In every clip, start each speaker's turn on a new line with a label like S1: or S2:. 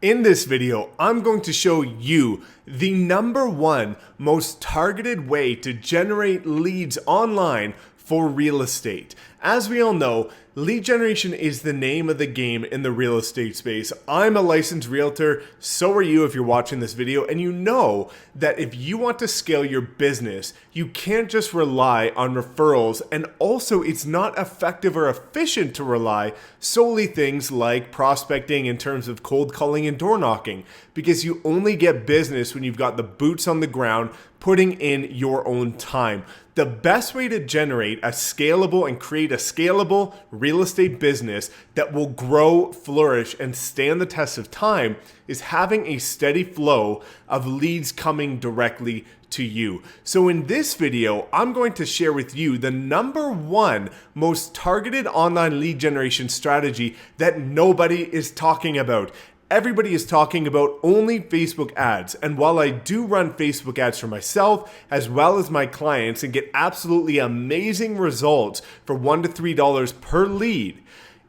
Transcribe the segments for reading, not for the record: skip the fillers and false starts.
S1: In this video, I'm going to show you the #1 most targeted way to generate leads online for real estate. As we all know, lead generation is the name of the game in the real estate space. I'm a licensed realtor, so are you if you're watching this video, and you know that if you want to scale your business, you can't just rely on referrals, and also it's not effective or efficient to rely solely things like prospecting in terms of cold calling and door knocking, because you only get business when you've got the boots on the ground, putting in your own time. The best way to generate a scalable and create a scalable real estate business that will grow, flourish, and stand the test of time is having a steady flow of leads coming directly to you. So in this video, I'm going to share with you the #1 most targeted online lead generation strategy that nobody is talking about. Everybody is talking about only Facebook ads. And while I do run Facebook ads for myself as well as my clients and get absolutely amazing results for $1 to $3 per lead,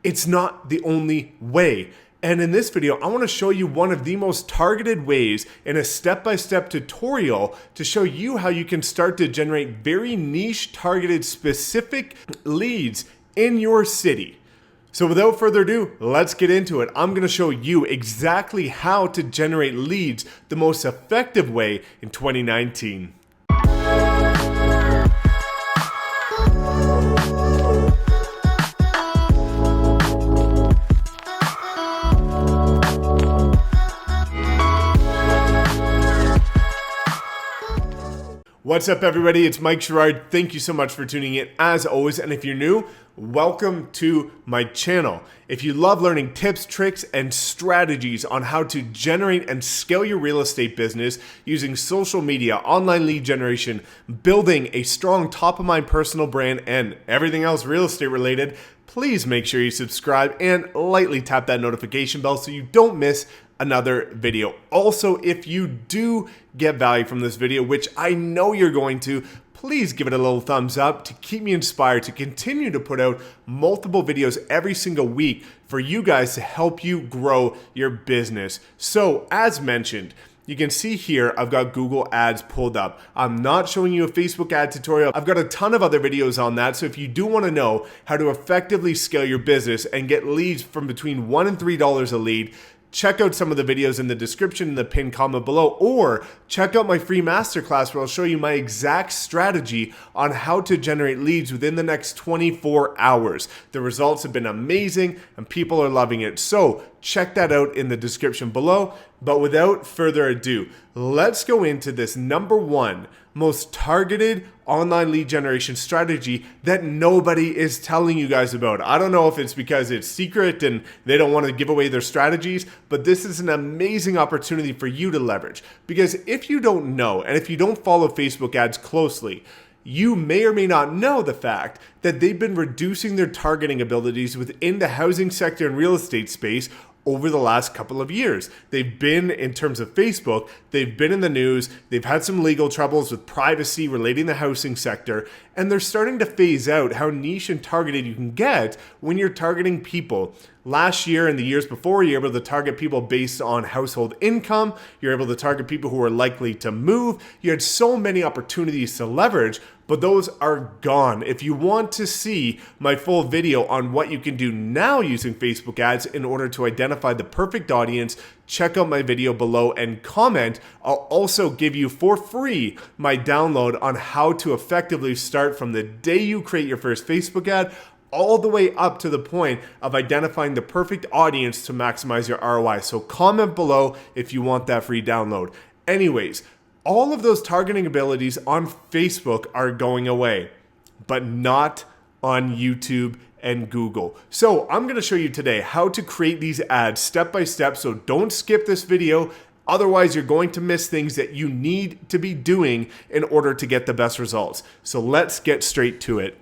S1: it's not the only way. And in this video, I want to show you one of the most targeted ways in a step-by-step tutorial to show you how you can start to generate very niche, targeted, specific leads in your city. So without further ado, let's get into it. I'm going to show you exactly how to generate leads the most effective way in 2019. What's up, everybody? It's Mike Sherrard. Thank you so much for tuning in as always. And if you're new, welcome to my channel. If you love learning tips, tricks, and strategies on how to generate and scale your real estate business using social media, online lead generation, building a strong top-of-mind personal brand, and everything else real estate related, please make sure you subscribe and lightly tap that notification bell so you don't miss another video. Also, if you do get value from this video, which I know you're going to, please give it a little thumbs up to keep me inspired to continue to put out multiple videos every single week for you guys to help you grow your business. So as mentioned, you can see here, I've got Google Ads pulled up. I'm not showing you a Facebook ad tutorial. I've got a ton of other videos on that. So if you do want to know how to effectively scale your business and get leads from between $1 and $3 a lead, check out some of the videos in the description in the pinned comment below, or check out my free masterclass where I'll show you my exact strategy on how to generate leads within the next 24 hours. The results have been amazing and people are loving it. So check that out in the description below. But without further ado, let's go into this #1 most targeted online lead generation strategy that nobody is telling you guys about. I don't know if it's because it's secret and they don't want to give away their strategies, but this is an amazing opportunity for you to leverage. Because if you don't know, and if you don't follow Facebook ads closely, you may or may not know the fact that they've been reducing their targeting abilities within the housing sector and real estate space over the last couple of years. They've been, in terms of Facebook, they've been in the news, they've had some legal troubles with privacy relating to the housing sector, and they're starting to phase out how niche and targeted you can get when you're targeting people. Last year and the years before, you're able to target people based on household income, you're able to target people who are likely to move, you had so many opportunities to leverage, but those are gone. If you want to see my full video on what you can do now using Facebook ads in order to identify the perfect audience, check out my video below and comment. I'll also give you for free my download on how to effectively start from the day you create your first Facebook ad all the way up to the point of identifying the perfect audience to maximize your ROI. So comment below if you want that free download. Anyways, all of those targeting abilities on Facebook are going away, but not on YouTube and Google. So I'm going to show you today how to create these ads step by step. So don't skip this video. Otherwise, you're going to miss things that you need to be doing in order to get the best results. So let's get straight to it.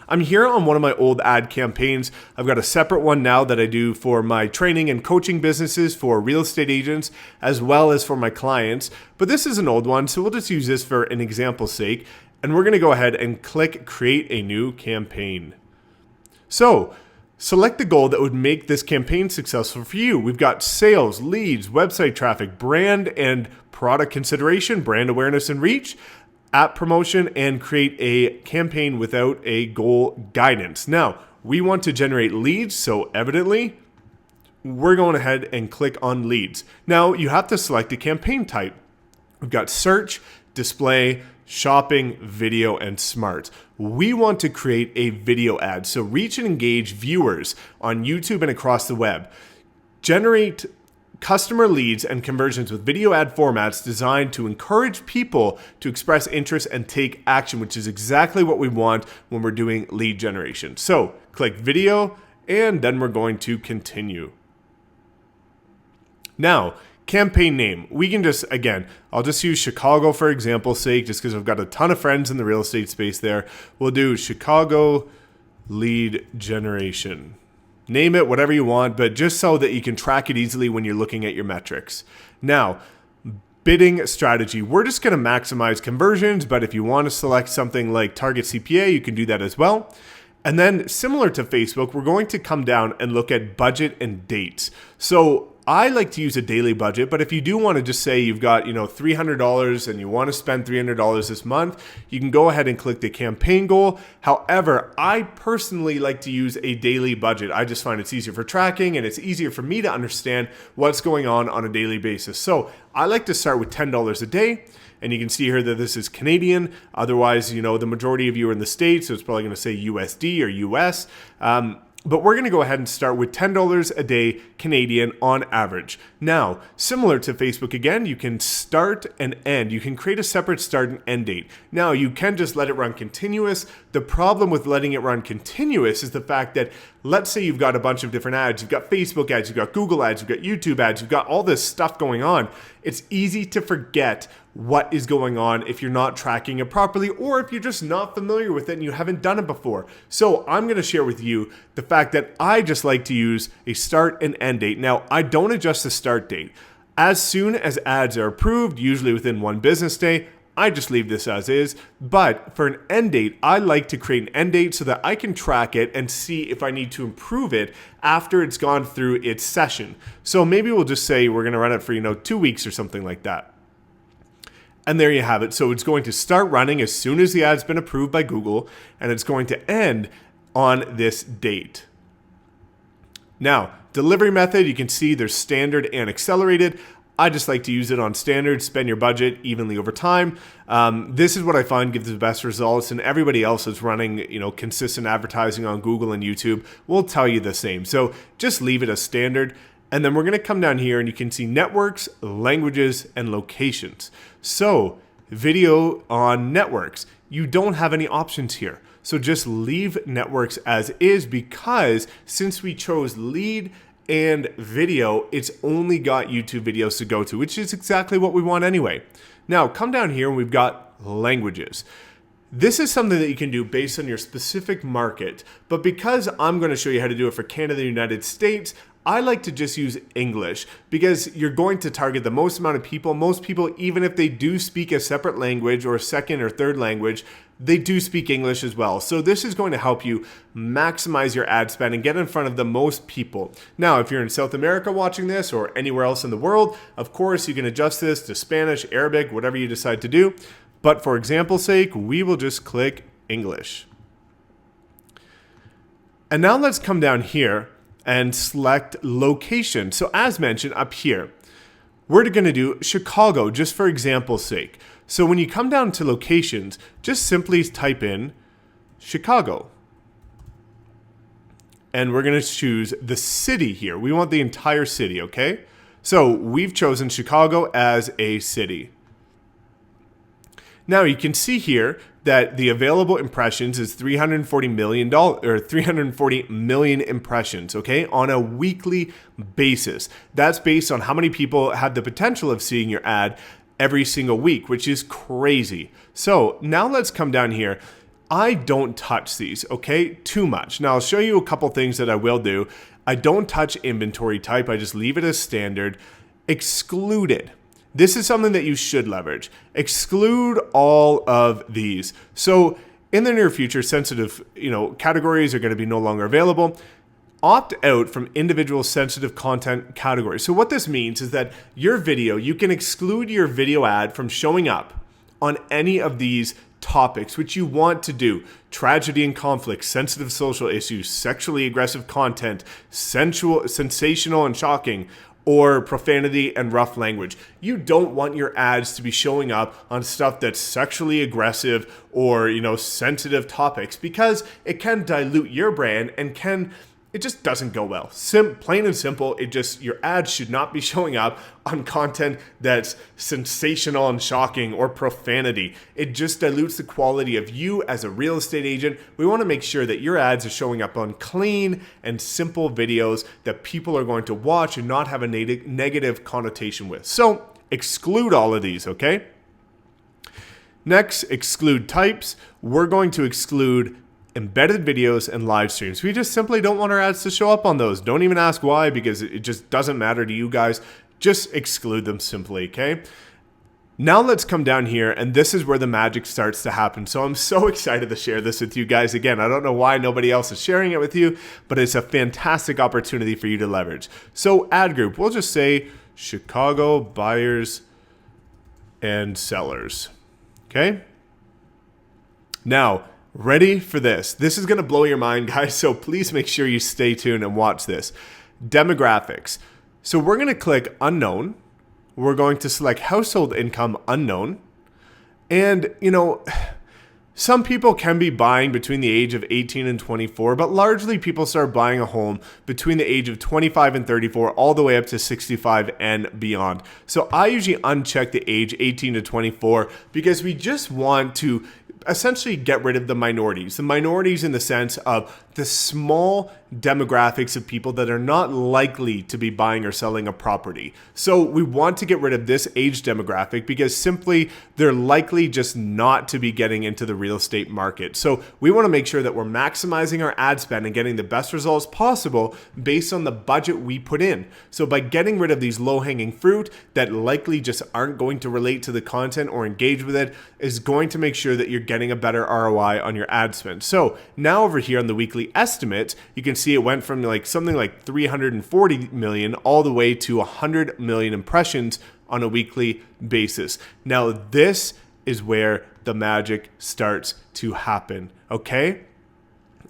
S1: I'm here on one of my old ad campaigns. I've got a separate one now that I do for my training and coaching businesses for real estate agents as well as for my clients. But this is an old one, so we'll just use this for an example's sake. And we're going to go ahead and click Create a New Campaign. So Select the goal that would make this campaign successful for you. We've got sales, leads, website traffic, brand and product consideration, brand awareness and reach, app promotion, and create a campaign without a goal guidance. Now, we want to generate leads, so evidently, we're going ahead and click on leads. Now, you have to select a campaign type. We've got search, display, shopping, video, and smart. We want to create a video ad. So reach and engage viewers on YouTube and across the web. Generate customer leads and conversions with video ad formats designed to encourage people to express interest and take action, which is exactly what we want when we're doing lead generation. So click video, and then we're going to continue. Now, campaign name. We can just, again, I'll just use Chicago for example's sake, just because I've got a ton of friends in the real estate space there. We'll do Chicago lead generation. Name it whatever you want, but just so that you can track it easily when you're looking at your metrics. Now, bidding strategy. We're just going to maximize conversions, but if you want to select something like target CPA, you can do that as well. And then similar to Facebook, we're going to come down and look at budget and dates. So I like to use a daily budget, but if you do want to just say you've got, $300 and you want to spend $300 this month, you can go ahead and click the campaign goal. However, I personally like to use a daily budget. I just find it's easier for tracking and it's easier for me to understand what's going on a daily basis. So I like to start with $10 a day. And you can see here that this is Canadian. Otherwise, the majority of you are in the States, so it's probably going to say USD or US. But we're going to go ahead and start with $10 a day Canadian on average. Now, similar to Facebook again, you can start and end. You can create a separate start and end date. Now, you can just let it run continuous. The problem with letting it run continuous is the fact that, let's say you've got a bunch of different ads. You've got Facebook ads, you've got Google ads, you've got YouTube ads, you've got all this stuff going on. It's easy to forget what is going on if you're not tracking it properly, or if you're just not familiar with it and you haven't done it before. So I'm going to share with you the fact that I just like to use a start and end date. Now, I don't adjust the start date. As soon as ads are approved, usually within one business day, I just leave this as is. But for an end date, I like to create an end date so that I can track it and see if I need to improve it after it's gone through its session. So maybe we'll just say we're going to run it for 2 weeks or something like that. And there you have it. So it's going to start running as soon as the ad's been approved by Google, and it's going to end on this date. Now, delivery method, you can see there's standard and accelerated. I just like to use it on standard, spend your budget evenly over time. This is what I find gives the best results, and everybody else is running, consistent advertising on Google and YouTube will tell you the same. So just leave it as standard. And then we're going to come down here and you can see networks, languages, and locations. So video on networks, you don't have any options here. So just leave networks as is, because since we chose lead and video, it's only got YouTube videos to go to, which is exactly what we want anyway. Now come down here and we've got languages. This is something that you can do based on your specific market, but because I'm going to show you how to do it for Canada and the United States, I like to just use English, because you're going to target the most amount of people. Most people, even if they do speak a separate language or a second or third language, they do speak English as well. So this is going to help you maximize your ad spend and get in front of the most people. Now, if you're in South America watching this or anywhere else in the world, of course, you can adjust this to Spanish, Arabic, whatever you decide to do. But for example's sake, we will just click English. And now let's come down here and select location. So as mentioned up here, we're going to do Chicago just for example's sake. So when you come down to locations, just simply type in Chicago. And we're going to choose the city here. We want the entire city, okay? So we've chosen Chicago as a city. Now you can see here that the available impressions is 340 million impressions, okay, on a weekly basis. That's based on how many people have the potential of seeing your ad every single week, which is crazy. So now let's come down here. I don't touch these, okay, too much. Now I'll show you a couple things that I will do. I don't touch inventory type. I just leave it as standard. Excluded. This is something that you should leverage. Exclude all of these. So in the near future, sensitive, categories are going to be no longer available. opt out from individual sensitive content categories. So what this means is that your video, you can exclude your video ad from showing up on any of these topics which you want to do: tragedy and conflict, sensitive social issues, sexually aggressive content, sensational and shocking, or profanity and rough language. You don't want your ads to be showing up on stuff that's sexually aggressive or, sensitive topics, because it can dilute your brand and it just doesn't go well. Plain and simple, your ads should not be showing up on content that's sensational and shocking or profanity. It just dilutes the quality of you as a real estate agent. We want to make sure that your ads are showing up on clean and simple videos that people are going to watch and not have a negative connotation with. So exclude all of these, okay? Next, exclude types. We're going to exclude embedded videos and live streams. We just simply don't want our ads to show up on those. Don't even ask why, because it just doesn't matter to you guys. Just exclude them simply, okay? Now let's come down here, and this is where the magic starts to happen. So I'm so excited to share this with you guys. Again, I don't know why nobody else is sharing it with you, but it's a fantastic opportunity for you to leverage. So ad group, we'll just say Chicago buyers and sellers, okay? Now, ready for this? This is going to blow your mind, guys, so please make sure you stay tuned and watch this. Demographics. So we're going to click unknown. We're going to select household income unknown. And, some people can be buying between the age of 18 and 24, but largely people start buying a home between the age of 25 and 34, all the way up to 65 and beyond. So I usually uncheck the age 18 to 24 because we just want to essentially get rid of the minorities. The minorities in the sense of the small demographics of people that are not likely to be buying or selling a property. So we want to get rid of this age demographic because simply they're likely just not to be getting into the real estate market. So we want to make sure that we're maximizing our ad spend and getting the best results possible based on the budget we put in. So by getting rid of these low-hanging fruit that likely just aren't going to relate to the content or engage with it is going to make sure that you're getting a better ROI on your ad spend. So now over here on the weekly estimate, you can see it went from something like 340 million all the way to 100 million impressions on a weekly basis. Now this is where the magic starts to happen, okay?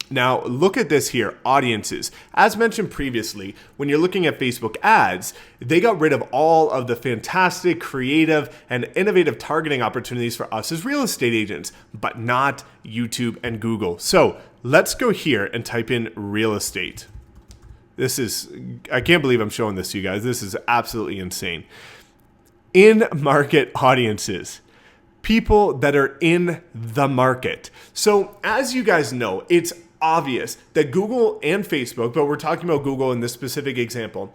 S1: Now look at this here, audiences. As mentioned previously, when you're looking at Facebook ads, they got rid of all of the fantastic, creative, and innovative targeting opportunities for us as real estate agents, but not YouTube and Google. So let's go here and type in real estate. I can't believe I'm showing this to you guys. This is absolutely insane. In market audiences. People that are in the market. So as you guys know, it's obvious that Google and Facebook, but we're talking about Google in this specific example,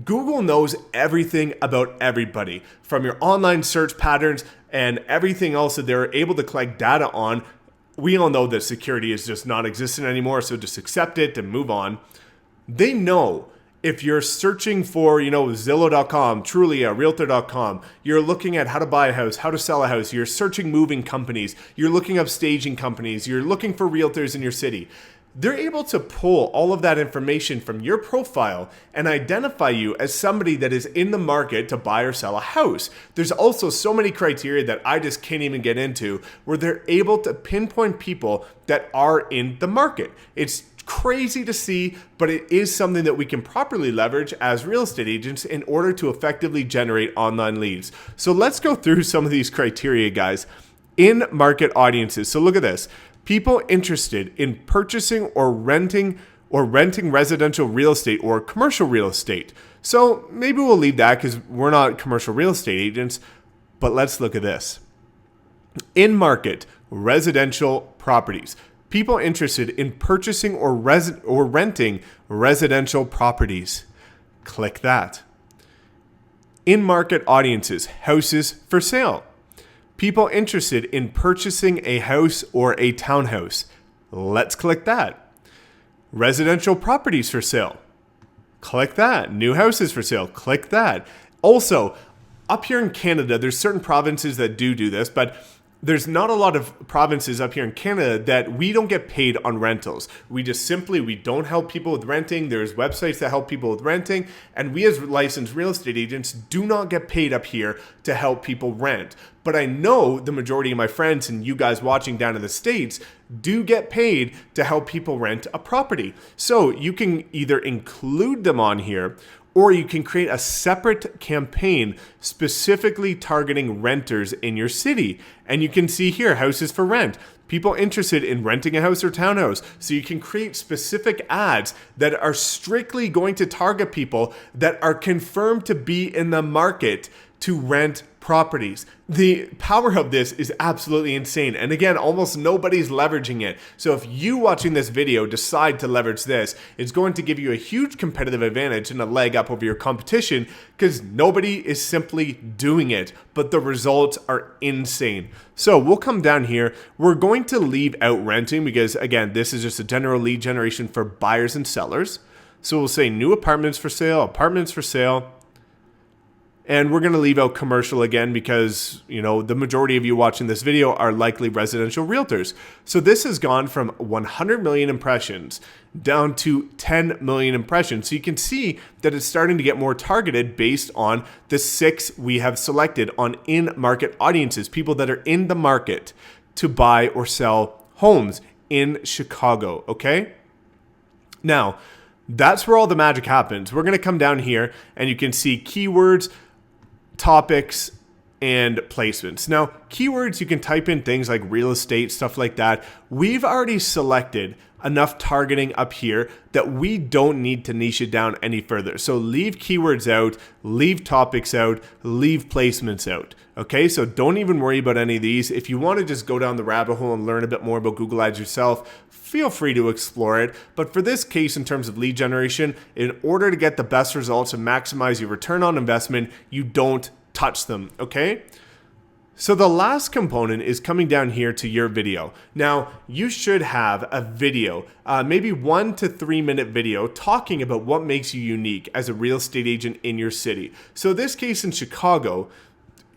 S1: Google knows everything about everybody, from your online search patterns and everything else that they're able to collect data on. We all know that security is just not existent anymore, so just accept it and move on. They know if you're searching for, Zillow.com, Trulia, Realtor.com, you're looking at how to buy a house, how to sell a house, you're searching moving companies, you're looking up staging companies, you're looking for realtors in your city. They're able to pull all of that information from your profile and identify you as somebody that is in the market to buy or sell a house. There's also so many criteria that I just can't even get into where they're able to pinpoint people that are in the market. It's crazy to see, but it is something that we can properly leverage as real estate agents in order to effectively generate online leads. So let's go through some of these criteria, guys. In market audiences. So look at this. People interested in purchasing or renting residential real estate or commercial real estate. So maybe we'll leave that because we're not commercial real estate agents, but let's look at this. In market residential properties. People interested in purchasing or renting residential properties. Click that. In market audiences, houses for sale. People interested in purchasing a house or a townhouse. Let's click that. Residential properties for sale. Click that. New houses for sale. Click that. Also, up here in Canada, there's certain provinces that do this, but there's not a lot of provinces up here in Canada that we don't get paid on rentals. We don't help people with renting. There's websites that help people with renting. And we as licensed real estate agents do not get paid up here to help people rent. But I know the majority of my friends and you guys watching down in the States do get paid to help people rent a property. So you can either include them on here, or you can create a separate campaign specifically targeting renters in your city. And you can see here, houses for rent, people interested in renting a house or townhouse. So you can create specific ads that are strictly going to target people that are confirmed to be in the market to rent properties. The power of this is absolutely insane. And again, almost nobody's leveraging it. So if you watching this video decide to leverage this, it's going to give you a huge competitive advantage and a leg up over your competition because nobody is simply doing it, but the results are insane. So we'll come down here. We're going to leave out renting because again, this is just a general lead generation for buyers and sellers. So we'll say new apartments for sale. And we're going to leave out commercial again because, the majority of you watching this video are likely residential realtors. So this has gone from 100 million impressions down to 10 million impressions. So you can see that it's starting to get more targeted based on the 6 we have selected on in-market audiences, people that are in the market to buy or sell homes in Chicago, okay? Now, that's where all the magic happens. We're going to come down here and you can see keywords, topics, and placements. Now, keywords, you can type in things like real estate, stuff like that. We've already selected enough targeting up here that we don't need to niche it down any further. So leave keywords out, leave topics out, leave placements out. Okay, so don't even worry about any of these. If you want to just go down the rabbit hole and learn a bit more about Google Ads yourself, feel free to explore it. But for this case, in terms of lead generation, in order to get the best results and maximize your return on investment, you don't touch them, okay? So the last component is coming down here to your video. Now, you should have a video, maybe 1 to 3 minute video talking about what makes you unique as a real estate agent in your city. So this case in Chicago,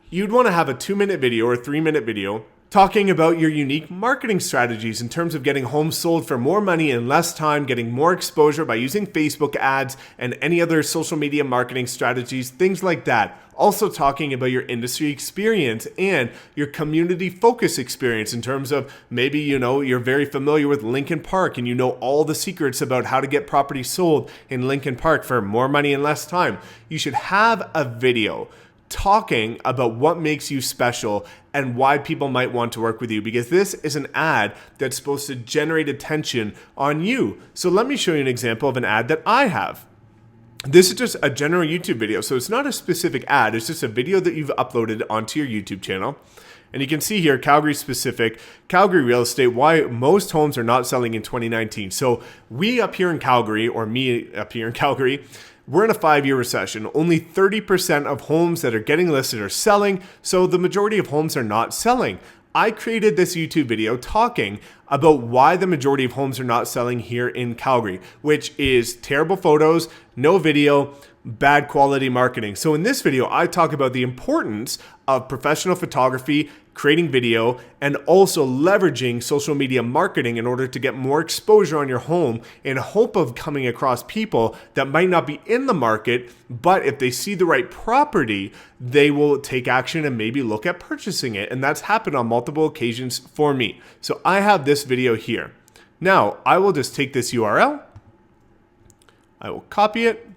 S1: you'd want to have a 2-minute video or a 3-minute video talking about your unique marketing strategies in terms of getting homes sold for more money in less time, getting more exposure by using Facebook ads and any other social media marketing strategies, things like that. Also talking about your industry experience and your community focus experience in terms of maybe, you're very familiar with Lincoln Park and you know all the secrets about how to get property sold in Lincoln Park for more money in less time. You should have a video talking about what makes you special and why people might want to work with you, because this is an ad that's supposed to generate attention on you. So let me show you an example of an ad that I have. This is just a general YouTube video. So it's not a specific ad. It's just a video that you've uploaded onto your YouTube channel. And you can see here, Calgary specific, Calgary real estate, why most homes are not selling in 2019. So we up here in Calgary, or me up here in Calgary, we're in a 5-year recession. Only 30% of homes that are getting listed are selling, so the majority of homes are not selling. I created this YouTube video talking about why the majority of homes are not selling here in Calgary, which is terrible photos, no video, bad quality marketing. So in this video, I talk about the importance of professional photography, creating video, and also leveraging social media marketing in order to get more exposure on your home in hope of coming across people that might not be in the market, but if they see the right property, they will take action and maybe look at purchasing it. And that's happened on multiple occasions for me. So I have this video here. Now, I will just take this URL, I will copy it,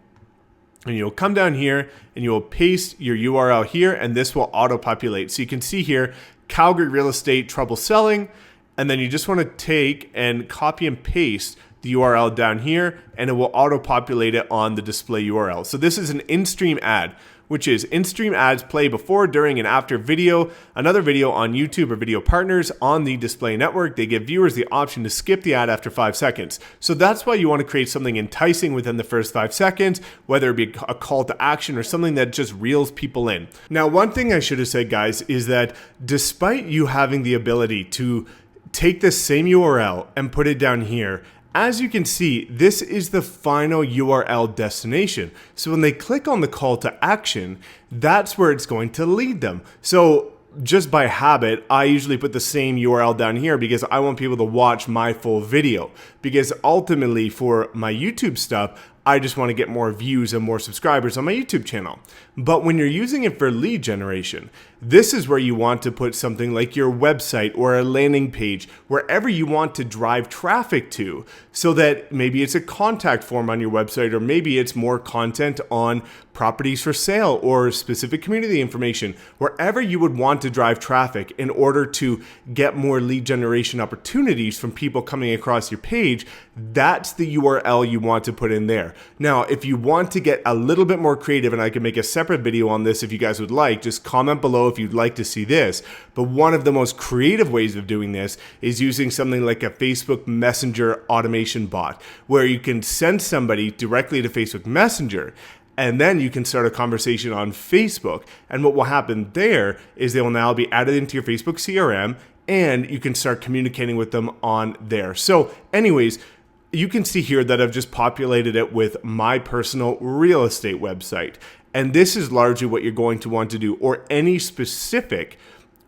S1: and you'll come down here and you will paste your URL here, and this will auto-populate. So you can see here, Calgary real estate trouble selling, and then you just want to take and copy and paste the URL down here, and it will auto-populate it on the display URL. So this is an in-stream ad, which is in-stream ads play before, during, and after another video on YouTube or video partners on the display network. They give viewers the option to skip the ad after 5 seconds. So that's why you want to create something enticing within the first 5 seconds, whether it be a call to action or something that just reels people in. Now, one thing I should have said, guys, is that despite you having the ability to take the same URL and put it down here, as you can see, this is the final URL destination. So when they click on the call to action, that's where it's going to lead them. So just by habit, I usually put the same URL down here because I want people to watch my full video. Because ultimately for my YouTube stuff, I just want to get more views and more subscribers on my YouTube channel. But when you're using it for lead generation, this is where you want to put something like your website or a landing page, wherever you want to drive traffic to, so that maybe it's a contact form on your website, or maybe it's more content on properties for sale or specific community information, wherever you would want to drive traffic in order to get more lead generation opportunities from people coming across your page. That's the URL you want to put in there. Now, if you want to get a little bit more creative, and I can make a separate video on this if you guys would like, just comment below if you'd like to see this. But one of the most creative ways of doing this is using something like a Facebook Messenger automation bot, where you can send somebody directly to Facebook Messenger, and then you can start a conversation on Facebook. And what will happen there is they will now be added into your Facebook CRM, and you can start communicating with them on there. So anyways, you can see here that I've just populated it with my personal real estate website. And this is largely what you're going to want to do, or any specific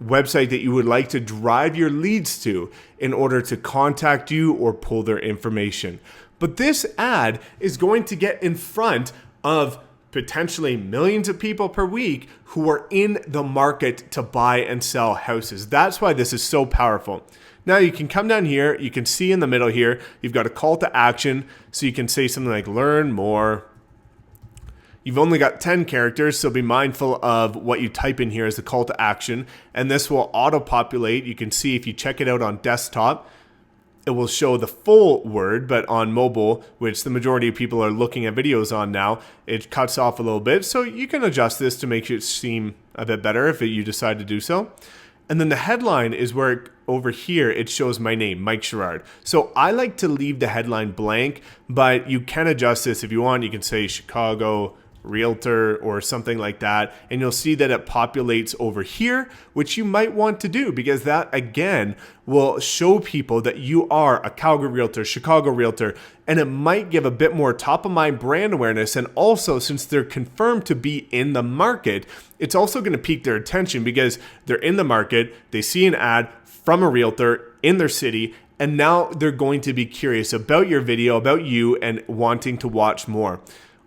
S1: website that you would like to drive your leads to in order to contact you or pull their information. But this ad is going to get in front of potentially millions of people per week who are in the market to buy and sell houses. That's why this is so powerful. Now you can come down here, you can see in the middle here, you've got a call to action. So you can say something like learn more. You've only got 10 characters, so be mindful of what you type in here as the call to action. And this will auto-populate. You can see if you check it out on desktop, it will show the full word, but on mobile, which the majority of people are looking at videos on now, it cuts off a little bit. So you can adjust this to make it seem a bit better if you decide to do so. And then the headline is where over here it shows my name, Mike Sherrard. So I like to leave the headline blank, but you can adjust this if you want. You can say Chicago Realtor or something like that, and you'll see that it populates over here, which you might want to do because that again will show people that you are a Calgary Realtor, Chicago Realtor, and it might give a bit more top of mind brand awareness. And also, since they're confirmed to be in the market, it's also going to pique their attention because they're in the market, they see an ad from a realtor in their city, and now they're going to be curious about your video, about you, and wanting to watch more.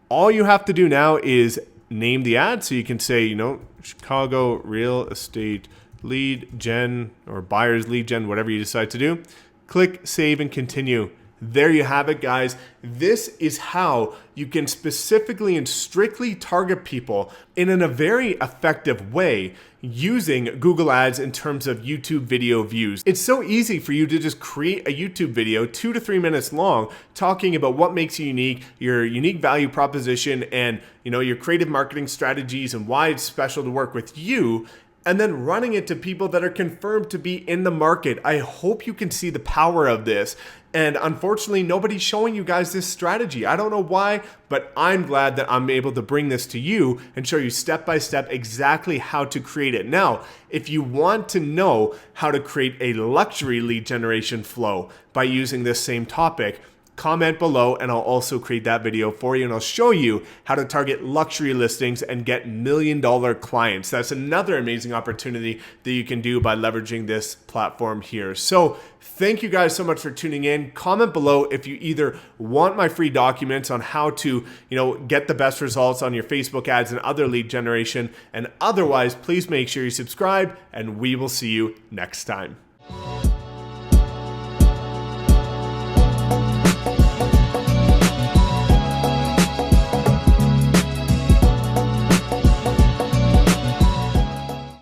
S1: All you have to do now is name the ad. So you can say, Chicago real estate lead gen or buyer's lead gen, whatever you decide to do. Click save and continue. There you have it, guys. This is how you can specifically and strictly target people in a very effective way using Google Ads in terms of YouTube video views. It's so easy for you to just create a YouTube video 2 to 3 minutes long talking about what makes you unique, your unique value proposition, and your creative marketing strategies and why it's special to work with you, and then running it to people that are confirmed to be in the market. I hope you can see the power of this. And unfortunately, nobody's showing you guys this strategy. I don't know why, but I'm glad that I'm able to bring this to you and show you step by step exactly how to create it. Now, if you want to know how to create a luxury lead generation flow by using this same topic, comment below and I'll also create that video for you, and I'll show you how to target luxury listings and get $1 million clients. That's another amazing opportunity that you can do by leveraging this platform here. So thank you guys so much for tuning in. Comment below if you either want my free documents on how to, get the best results on your Facebook ads and other lead generation. And otherwise, please make sure you subscribe, and we will see you next time.